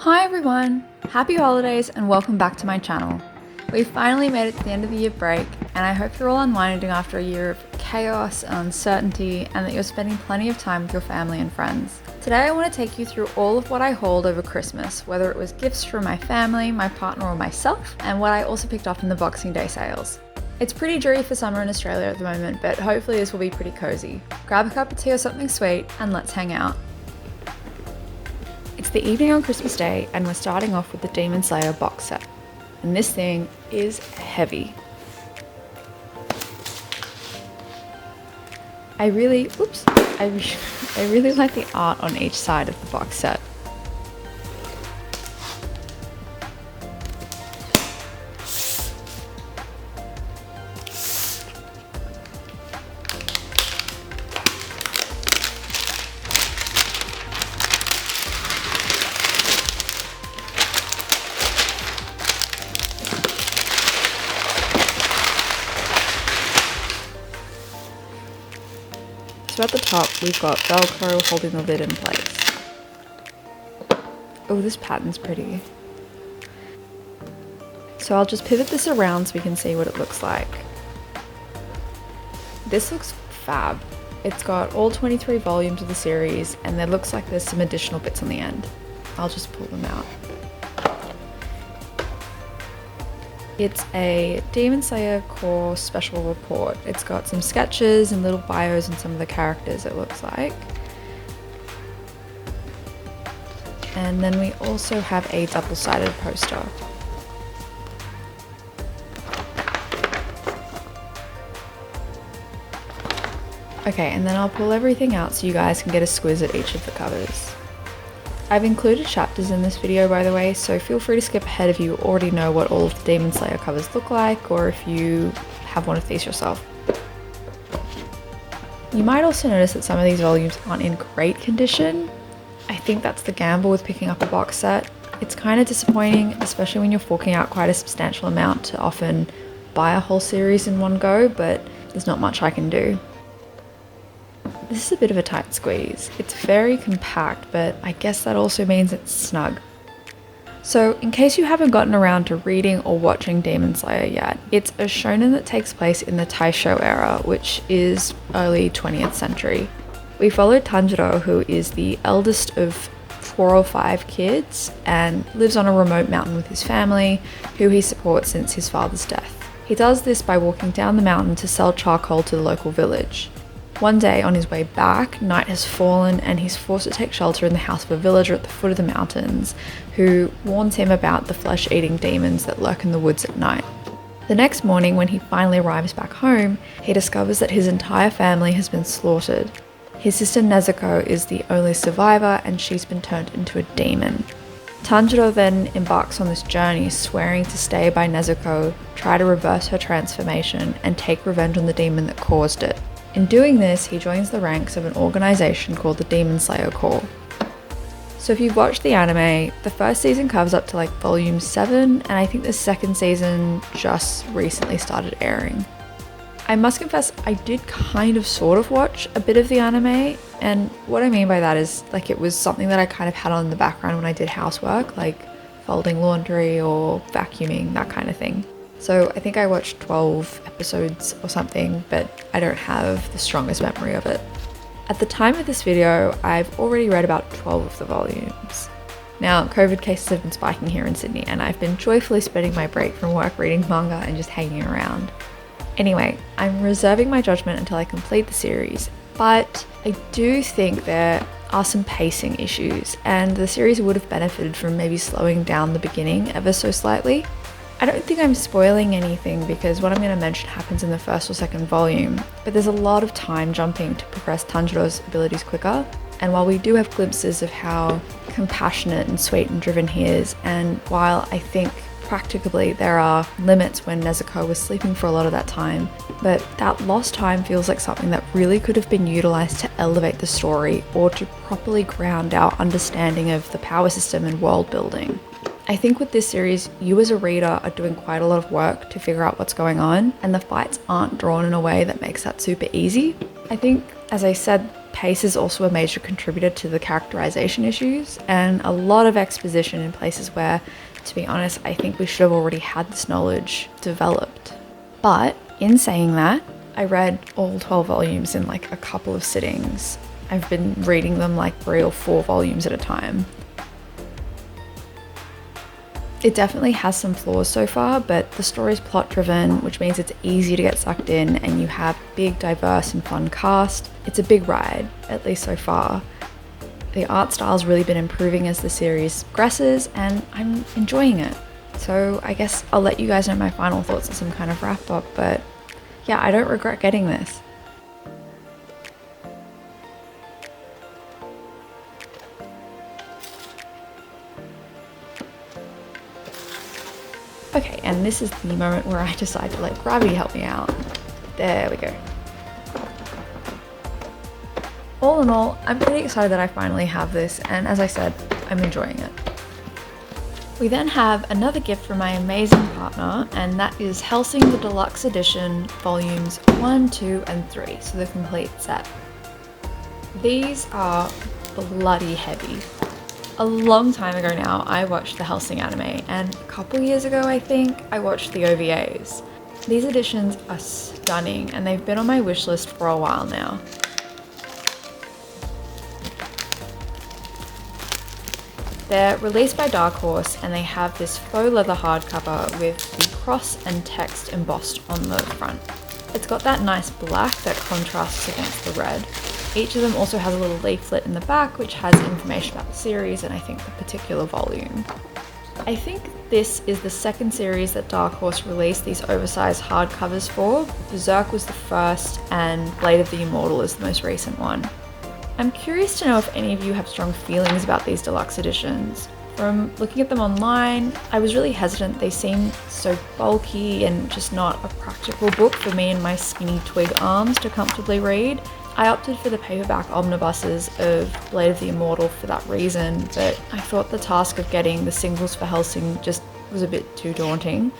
Hi everyone! Happy holidays and welcome back to my channel. We've finally made it to the end of the year break and I hope you're all unwinding after a year of chaos and uncertainty and that you're spending plenty of time with your family and friends. Today I want to take you through all of what I hauled over Christmas, whether it was gifts from my family, my partner or myself, and what I also picked up in the Boxing Day sales. It's pretty dreary for summer in Australia at the moment, but hopefully this will be pretty cozy. Grab a cup of tea or something sweet and let's hang out. It's the evening on Christmas Day and we're starting off with the Demon Slayer box set. And this thing is heavy. I really like the art on each side of the box set. So at the top, we've got Velcro holding the lid in place. Oh, this pattern's pretty. So I'll just pivot this around so we can see what it looks like. This looks fab. It's got all 23 volumes of the series, and there looks like there's some additional bits on the end. I'll just pull them out. It's a Demon Slayer Core special report. It's got some sketches and little bios and some of the characters, it looks like. And then we also have a double-sided poster. Okay, and then I'll pull everything out so you guys can get a squiz at each of the covers. I've included chapters in this video, by the way, so feel free to skip ahead if you already know what all of the Demon Slayer covers look like, or if you have one of these yourself. You might also notice that some of these volumes aren't in great condition. I think that's the gamble with picking up a box set. It's kind of disappointing, especially when you're forking out quite a substantial amount to often buy a whole series in one go, but there's not much I can do. This is a bit of a tight squeeze. It's very compact, but I guess that also means it's snug. So in case you haven't gotten around to reading or watching Demon Slayer yet, it's a shonen that takes place in the Taisho era, which is early 20th century. We follow Tanjiro, who is the eldest of 4 or 5 kids and lives on a remote mountain with his family, who he supports since his father's death. He does this by walking down the mountain to sell charcoal to the local village. One day, on his way back, night has fallen and he's forced to take shelter in the house of a villager at the foot of the mountains, who warns him about the flesh-eating demons that lurk in the woods at night. The next morning, when he finally arrives back home, he discovers that his entire family has been slaughtered. His sister Nezuko is the only survivor and she's been turned into a demon. Tanjiro then embarks on this journey, swearing to stay by Nezuko, try to reverse her transformation, and take revenge on the demon that caused it. In doing this, he joins the ranks of an organization called the Demon Slayer Corps. So if you've watched the anime, the first season covers up to like volume 7, and I think the second season just recently started airing. I must confess, I did kind of sort of watch a bit of the anime, and what I mean by that is like it was something that I kind of had on in the background when I did housework, like folding laundry or vacuuming, that kind of thing. So I think I watched 12 episodes or something, but I don't have the strongest memory of it. At the time of this video, I've already read about 12 of the volumes. Now, COVID cases have been spiking here in Sydney, and I've been joyfully spending my break from work reading manga and just hanging around. Anyway, I'm reserving my judgment until I complete the series, but I do think there are some pacing issues, and the series would have benefited from maybe slowing down the beginning ever so slightly. I don't think I'm spoiling anything because what I'm going to mention happens in the first or second volume, but there's a lot of time jumping to progress Tanjiro's abilities quicker, and while we do have glimpses of how compassionate and sweet and driven he is, and while I think practically there are limits when Nezuko was sleeping for a lot of that time, but that lost time feels like something that really could have been utilized to elevate the story or to properly ground our understanding of the power system and world building. I think with this series, you as a reader are doing quite a lot of work to figure out what's going on, and the fights aren't drawn in a way that makes that super easy. I think, as I said, pace is also a major contributor to the characterization issues, and a lot of exposition in places where, to be honest, I think we should have already had this knowledge developed. But in saying that, I read all 12 volumes in like a couple of sittings. I've been reading them like 3 or 4 volumes at a time. It definitely has some flaws so far, but the story's plot driven, which means it's easy to get sucked in, and you have big, diverse and fun cast. It's a big ride, at least so far. The art style's really been improving as the series progresses, and I'm enjoying it. So I guess I'll let you guys know my final thoughts on some kind of wrap up, but yeah, I don't regret getting this. Okay, and this is the moment where I decide to let gravity help me out. There we go. All in all, I'm pretty excited that I finally have this, and as I said, I'm enjoying it. We then have another gift from my amazing partner, and that is Hellsing the Deluxe Edition Volumes 1, 2, and 3, so the complete set. These are bloody heavy. A long time ago now, I watched the Hellsing anime, and a couple years ago, I think, I watched the OVAs. These editions are stunning, and they've been on my wish list for a while now. They're released by Dark Horse, and they have this faux leather hardcover with the cross and text embossed on the front. It's got that nice black that contrasts against the red. Each of them also has a little leaflet in the back which has information about the series and I think the particular volume. I think this is the second series that Dark Horse released these oversized hardcovers for. Berserk was the first and Blade of the Immortal is the most recent one. I'm curious to know if any of you have strong feelings about these deluxe editions. From looking at them online, I was really hesitant. They seemed so bulky and just not a practical book for me and my skinny twig arms to comfortably read. I opted for the paperback omnibuses of Blade of the Immortal for that reason, but I thought the task of getting the singles for Hellsing just was a bit too daunting.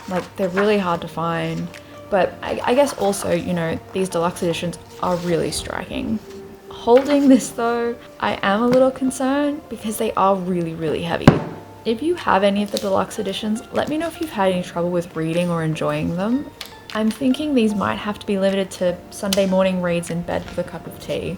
Like, they're really hard to find, but I guess also, you know, these deluxe editions are really striking. Holding this though, I am a little concerned because they are really, really heavy. If you have any of the deluxe editions, let me know if you've had any trouble with reading or enjoying them. I'm thinking these might have to be limited to Sunday morning reads in bed with a cup of tea.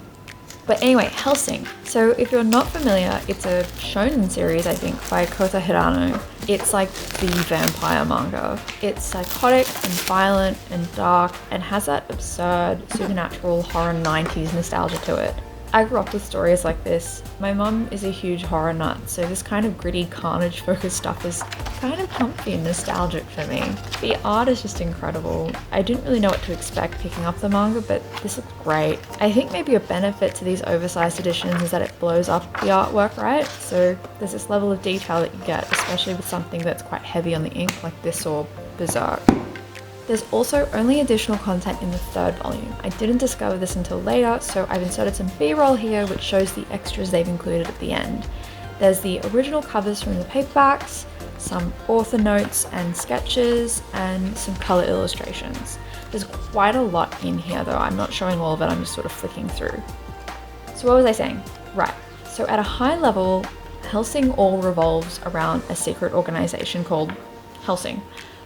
But anyway, Hellsing. So if you're not familiar, it's a shonen series, I think, by Kota Hirano. It's like the vampire manga. It's psychotic and violent and dark and has that absurd supernatural horror 90s nostalgia to it. I grew up with stories like this. My mum is a huge horror nut, so this kind of gritty carnage focused stuff is kind of comfy and nostalgic for me. The art is just incredible. I didn't really know what to expect picking up the manga, but this looks great. I think maybe a benefit to these oversized editions is that it blows up the artwork, right? So there's this level of detail that you get, especially with something that's quite heavy on the ink like this or Berserk. There's also only additional content in the third volume. I didn't discover this until later, so I've inserted some B-roll here which shows the extras they've included at the end. There's the original covers from the paperbacks, some author notes and sketches, and some color illustrations. There's quite a lot in here though. I'm not showing all of it, I'm just sort of flicking through. So what was I saying? Right, so at a high level, Hellsing all revolves around a secret organization called Hellsing,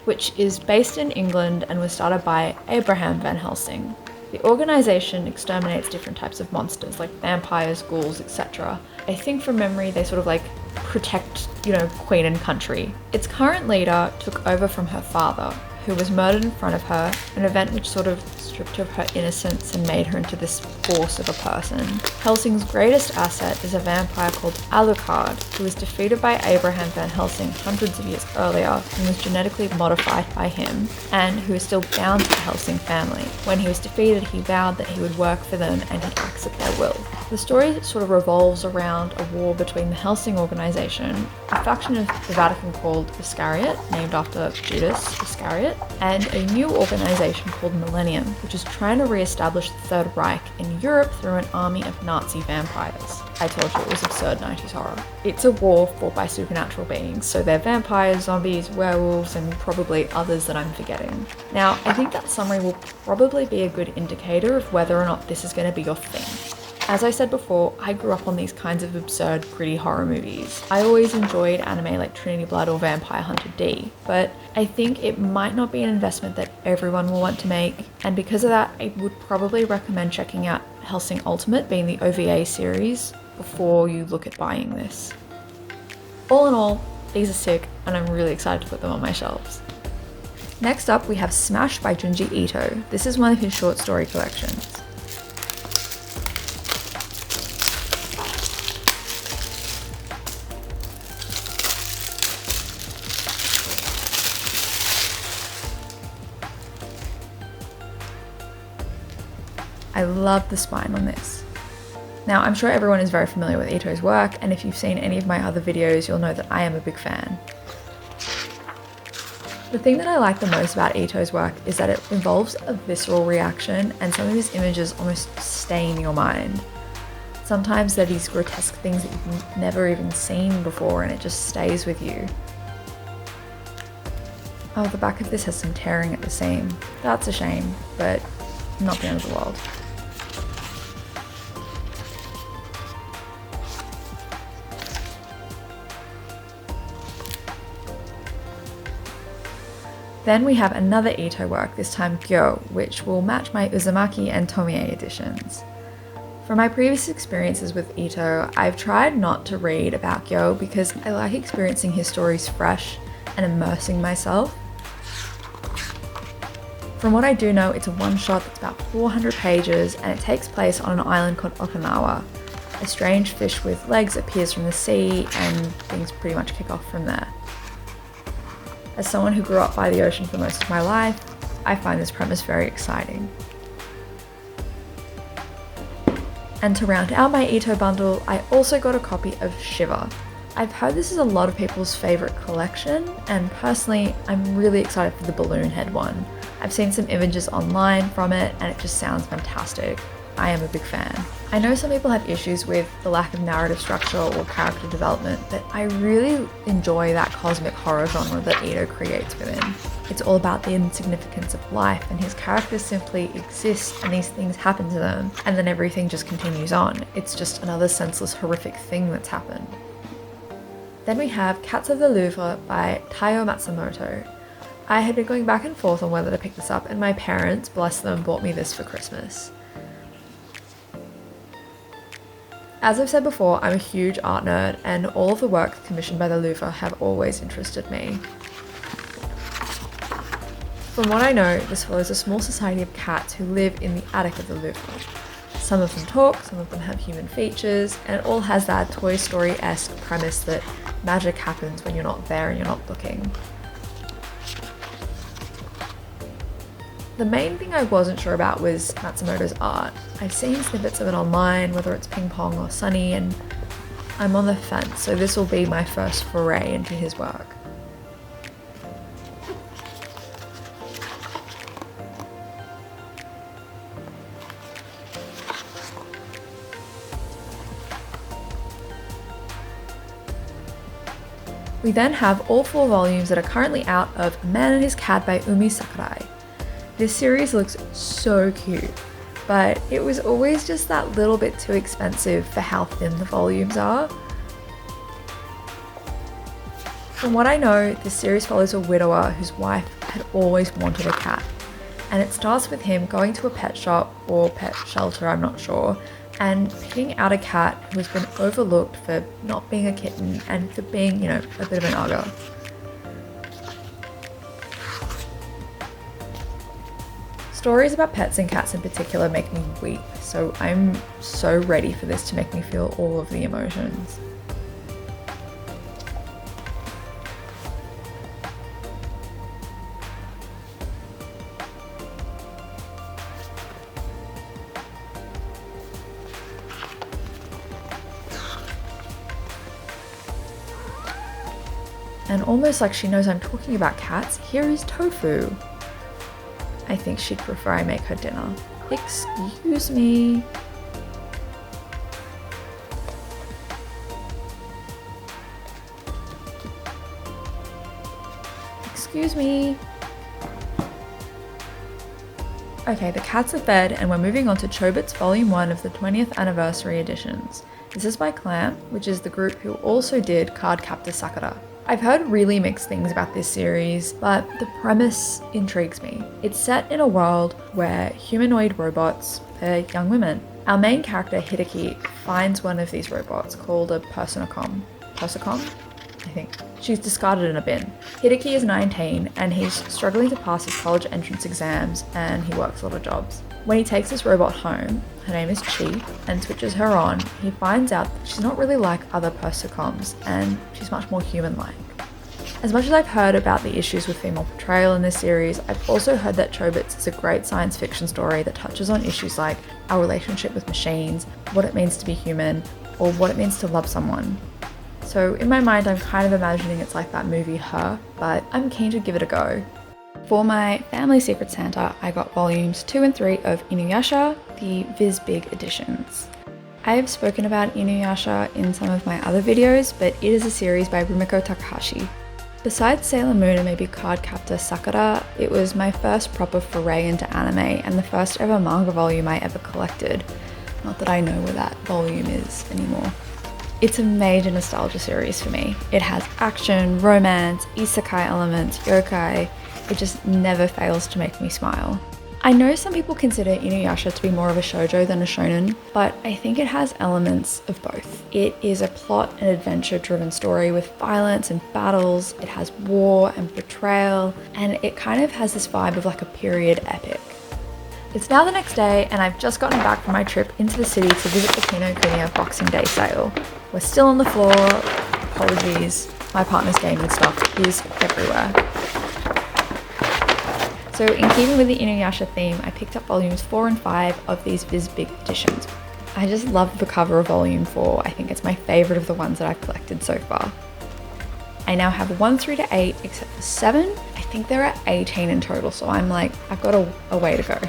which is based in England and was started by Abraham Van Helsing. The organization exterminates different types of monsters like vampires, ghouls, etc. I think from memory they sort of like protect, you know, Queen and country. Its current leader took over from her father, who was murdered in front of her, an event which sort of stripped her of her innocence and made her into this force of a person. Hellsing's greatest asset is a vampire called Alucard, who was defeated by Abraham Van Helsing hundreds of years earlier and was genetically modified by him, and who is still bound to the Hellsing family. When he was defeated, he vowed that he would work for them and he acts at their will. The story sort of revolves around a war between the Hellsing organization, a faction of the Vatican called Iscariot, named after Judas Iscariot, and a new organization called Millennium, which is trying to re-establish the Third Reich in Europe through an army of Nazi vampires. I told you it was absurd 90s horror. It's a war fought by supernatural beings, so they're vampires, zombies, werewolves, and probably others that I'm forgetting. Now, I think that summary will probably be a good indicator of whether or not this is going to be your thing. As I said before, I grew up on these kinds of absurd, gritty horror movies. I always enjoyed anime like Trinity Blood or Vampire Hunter D, but I think it might not be an investment that everyone will want to make, and because of that, I would probably recommend checking out Hellsing Ultimate, being the OVA series, before you look at buying this. All in all, these are sick, and I'm really excited to put them on my shelves. Next up, we have Smash by Junji Ito. This is one of his short story collections. I love the spine on this. Now, I'm sure everyone is very familiar with Ito's work, and if you've seen any of my other videos, you'll know that I am a big fan. The thing that I like the most about Ito's work is that it involves a visceral reaction, and some of his images almost stay in your mind. Sometimes they're these grotesque things that you've never even seen before, and it just stays with you. Oh, the back of this has some tearing at the seam. That's a shame, but not the end of the world. Then we have another Ito work, this time Gyo, which will match my Uzumaki and Tomie editions. From my previous experiences with Ito, I've tried not to read about Gyo because I like experiencing his stories fresh and immersing myself. From what I do know, it's a one-shot that's about 400 pages and it takes place on an island called Okinawa. A strange fish with legs appears from the sea and things pretty much kick off from there. As someone who grew up by the ocean for most of my life, I find this premise very exciting. And to round out my Ito bundle, I also got a copy of Shiver. I've heard this is a lot of people's favourite collection, and personally, I'm really excited for the balloon head one. I've seen some images online from it, and it just sounds fantastic. I am a big fan. I know some people have issues with the lack of narrative structure or character development, but I really enjoy that cosmic horror genre that Ito creates within. It's all about the insignificance of life, and his characters simply exist and these things happen to them, and then everything just continues on. It's just another senseless, horrific thing that's happened. Then we have Cats of the Louvre by Taiyo Matsumoto. I had been going back and forth on whether to pick this up, and my parents, bless them, bought me this for Christmas. As I've said before, I'm a huge art nerd, and all of the work commissioned by the Louvre have always interested me. From what I know, this follows a small society of cats who live in the attic of the Louvre. Some of them talk, some of them have human features, and it all has that Toy Story-esque premise that magic happens when you're not there and you're not looking. The main thing I wasn't sure about was Matsumoto's art. I've seen snippets of it online, whether it's Ping Pong or Sunny, and I'm on the fence, so this will be my first foray into his work. We then have all 4 volumes that are currently out of A Man and His Cat by Umi Sakurai. This series looks so cute, but it was always just that little bit too expensive for how thin the volumes are. From what I know, this series follows a widower whose wife had always wanted a cat, and it starts with him going to a pet shop or pet shelter, I'm not sure, and picking out a cat who has been overlooked for not being a kitten and for being, a bit of an ugger. Stories about pets and cats in particular make me weep, so I'm so ready for this to make me feel all of the emotions. And almost like she knows I'm talking about cats, here is Tofu. I think she'd prefer I make her dinner. Excuse me. Excuse me. Okay, the cats are fed and we're moving on to Chobits Volume 1 of the 20th Anniversary editions. This is by Clamp, which is the group who also did Cardcaptor Sakura. I've heard really mixed things about this series, but the premise intrigues me. It's set in a world where humanoid robots are young women. Our main character, Hideki, finds one of these robots called a Persocom, I think. She's discarded in a bin. Hideki is 19 and he's struggling to pass his college entrance exams and he works a lot of jobs. When he takes this robot home, her name is Chi, and switches her on, he finds out that she's not really like other Persocoms and she's much more human-like. As much as I've heard about the issues with female portrayal in this series, I've also heard that Chobits is a great science fiction story that touches on issues like our relationship with machines, what it means to be human, or what it means to love someone. So in my mind, I'm kind of imagining it's like that movie Her, but I'm keen to give it a go. For my Family Secret Santa, I got volumes 2 and 3 of InuYasha, the Viz Big editions. I have spoken about InuYasha in some of my other videos, but it is a series by Rumiko Takahashi. Besides Sailor Moon and maybe Cardcaptor Sakura, it was my first proper foray into anime and the first ever manga volume I ever collected. Not that I know where that volume is anymore. It's a major nostalgia series for me. It has action, romance, isekai elements, yokai. It just never fails to make me smile. I know some people consider InuYasha to be more of a shoujo than a shonen, but I think it has elements of both. It is a plot and adventure driven story with violence and battles, it has war and betrayal, and it kind of has this vibe of like a period epic. It's now the next day and I've just gotten back from my trip into the city to visit the Kinokuniya Boxing Day sale. We're still on the floor, apologies, my partner's gaming stuff is everywhere. So in keeping with the InuYasha theme, I picked up volumes 4 and 5 of these Viz Big editions. I just love the cover of volume 4, I think it's my favourite of the ones that I've collected so far. I now have 1 through to 8 except for 7, I think there are 18 in total, so I'm like, I've got a way to go.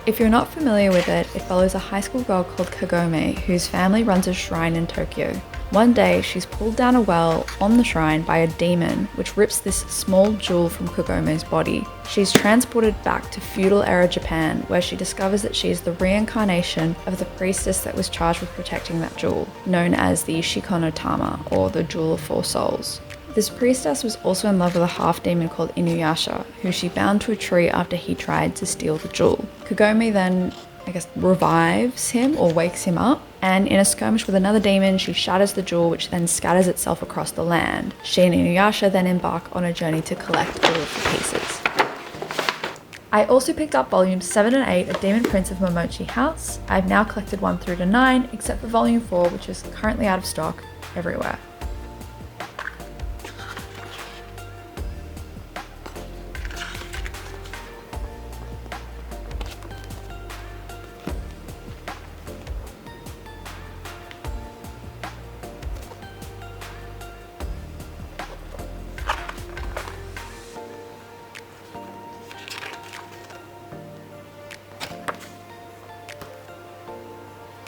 If you're not familiar with it, it follows a high school girl called Kagome whose family runs a shrine in Tokyo. One day, she's pulled down a well on the shrine by a demon, which rips this small jewel from Kagome's body. She's transported back to feudal era Japan, where she discovers that she is the reincarnation of the priestess that was charged with protecting that jewel, known as the Shikonotama, or the Jewel of Four Souls. This priestess was also in love with a half-demon called InuYasha, who she bound to a tree after he tried to steal the jewel. Kagome then, revives him or wakes him up, and in a skirmish with another demon, she shatters the jewel, which then scatters itself across the land. She and InuYasha then embark on a journey to collect all of the pieces. I also picked up volumes 7 and 8 of Demon Prince of Momochi House. I've now collected 1 through to 9, except for volume 4, which is currently out of stock everywhere.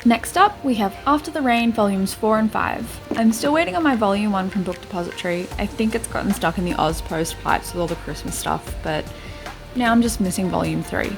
Next up, we have After the Rain volumes 4 and 5. I'm still waiting on my volume 1 from Book Depository. I think it's gotten stuck in the Oz Post pipes with all the Christmas stuff, but now I'm just missing volume 3.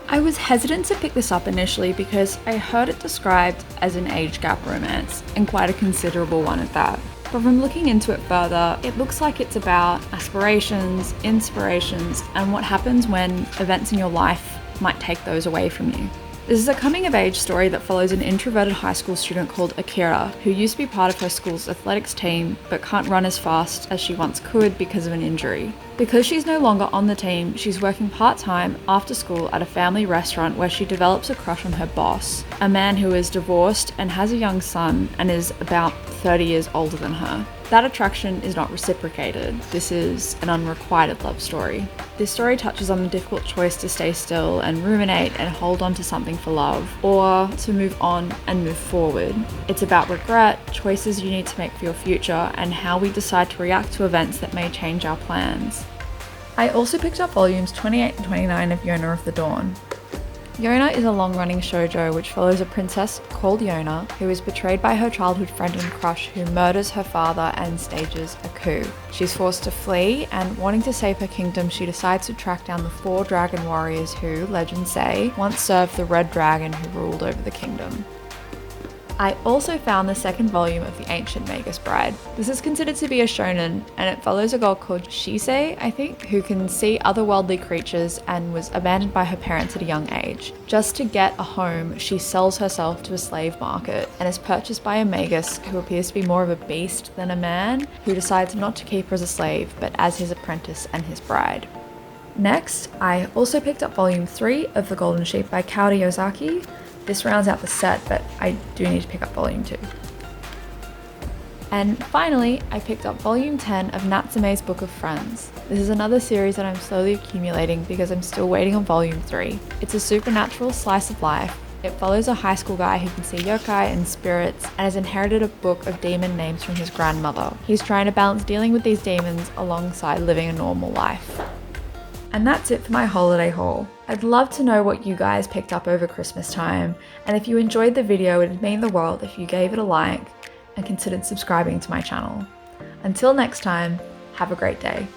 I was hesitant to pick this up initially because I heard it described as an age gap romance, and quite a considerable one at that. But from looking into it further, it looks like it's about aspirations, inspirations, and what happens when events in your life might take those away from you. This is a coming-of-age story that follows an introverted high school student called Akira, who used to be part of her school's athletics team, but can't run as fast as she once could because of an injury. Because she's no longer on the team, she's working part-time after school at a family restaurant where she develops a crush on her boss, a man who is divorced and has a young son and is about 30 years older than her. That attraction is not reciprocated. This is an unrequited love story. This story touches on the difficult choice to stay still and ruminate and hold on to something for love, or to move on and move forward. It's about regret, choices you need to make for your future, and how we decide to react to events that may change our plans. I also picked up volumes 28 and 29 of Yona of the Dawn. Yona is a long-running shoujo which follows a princess called Yona who is betrayed by her childhood friend and crush who murders her father and stages a coup. She's forced to flee, and wanting to save her kingdom, she decides to track down the 4 dragon warriors who, legends say, once served the red dragon who ruled over the kingdom. I also found the second volume of the ancient Magus bride. This is considered to be a shonen, and it follows a girl called Shisei, I think, who can see otherworldly creatures and was abandoned by her parents at a young age. Just to get a home, she sells herself to a slave market and is purchased by a Magus who appears to be more of a beast than a man, who decides not to keep her as a slave, but as his apprentice and his bride. Next, I also picked up volume 3 of The Golden Sheep by Kaori Ozaki. This rounds out the set, but I do need to pick up volume 2. And finally, I picked up volume 10 of Natsume's Book of Friends. This is another series that I'm slowly accumulating because I'm still waiting on volume 3. It's a supernatural slice of life. It follows a high school guy who can see yokai and spirits and has inherited a book of demon names from his grandmother. He's trying to balance dealing with these demons alongside living a normal life. And that's it for my holiday haul. I'd love to know what you guys picked up over Christmas time, and if you enjoyed the video, it'd mean the world if you gave it a like and considered subscribing to my channel. Until next time, have a great day.